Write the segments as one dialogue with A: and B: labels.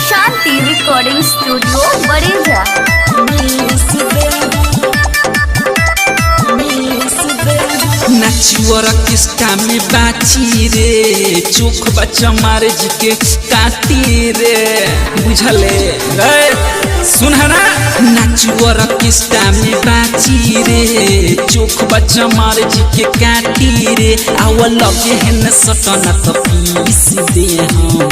A: शांति recording studio बड़ेजा।
B: नाचुअर किस्टा में बाची रे चोख बच्चा मारे जी के काटी रे बुझले रे सुनहरा नाचुअर किस्टा में बाची रे चोख बच्चा मारे जी के काटी रे आव लगे है न सटना तो पीस दे हम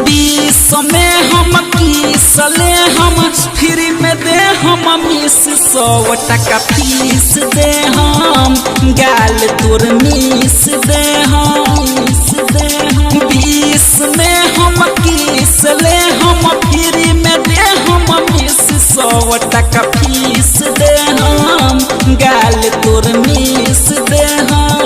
B: बीस में हम किसले हम फ्री में दे हम 100 टका फीस दे हम गाल तोर मीस दे हम 20 में हम किसले हम फ्री में दे हम 100 टका फीस दे हम गाल तोर मीस दे हम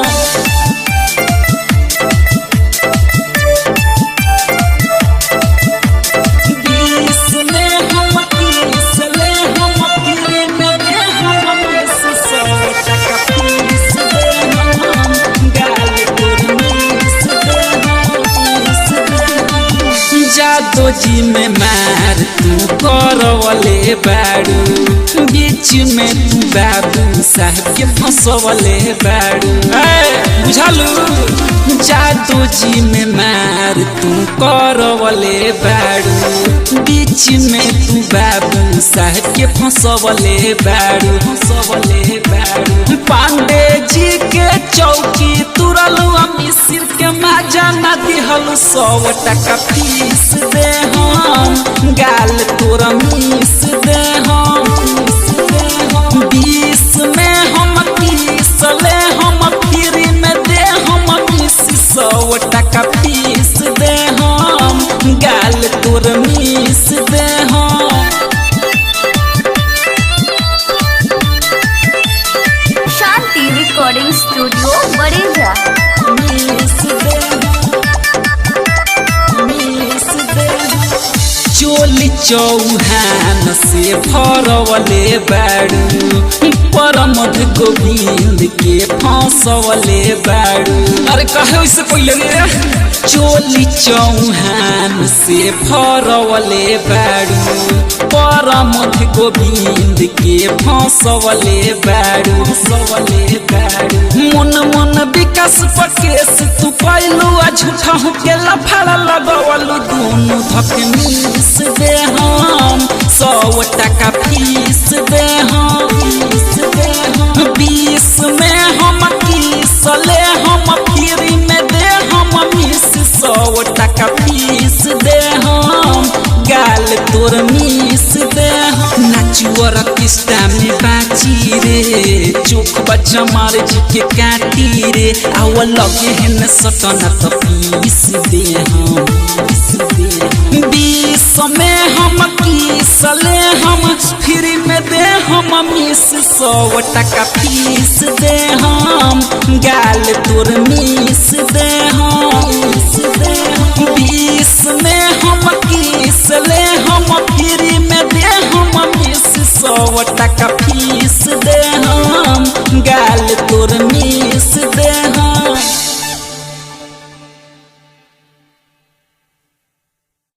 B: जादो जी में मार तू करवले बाड़ू बीच में तू बाबू साहब के फंसवले बाड़ू बुझलू जादो जी में मार तू करवले बाड़ू बीच में तू बाबू साहब के फंसवले बाड़ू पांडे जी के चौकी तुरलू मिसिर के माजा ना दिहलू 100 टका फीस दे हम गाल तोरा मीस दे हम 20 में हम किसले हम फ्री में दे हम 100 टका फीस दे हम गाल तोरा मीस दे हम
A: शांति रिकॉर्डिंग स्टूडियो बड़ेजा।
B: चोली चौहान से भरवले बाड़ू परमध गोविंद के फंसवले बाड़ू अरे कहे उससे पहले रे चोली चौहान से भरवले बाड़ू परमध गोविंद के फंसवले बाड़ू मन विकास पकेस तू पैलू आ झूठा के लफड़ा लगवलू दोनों धक मीस दे हम 100 टका फीस दे हम 20 में हम किसले हम फ्री में दे हम 100 टका फीस दे हम गाल तोर मीस दे हम नाचुअर किस्टा में बाची रे चोख बच्चा मारे जी के काटी रे आव लगे है न सटना तो पीस दे हम 20 में हम किसले हम फ्री में दे हम 100 टका फीस दे हम गाल तोर मीस दे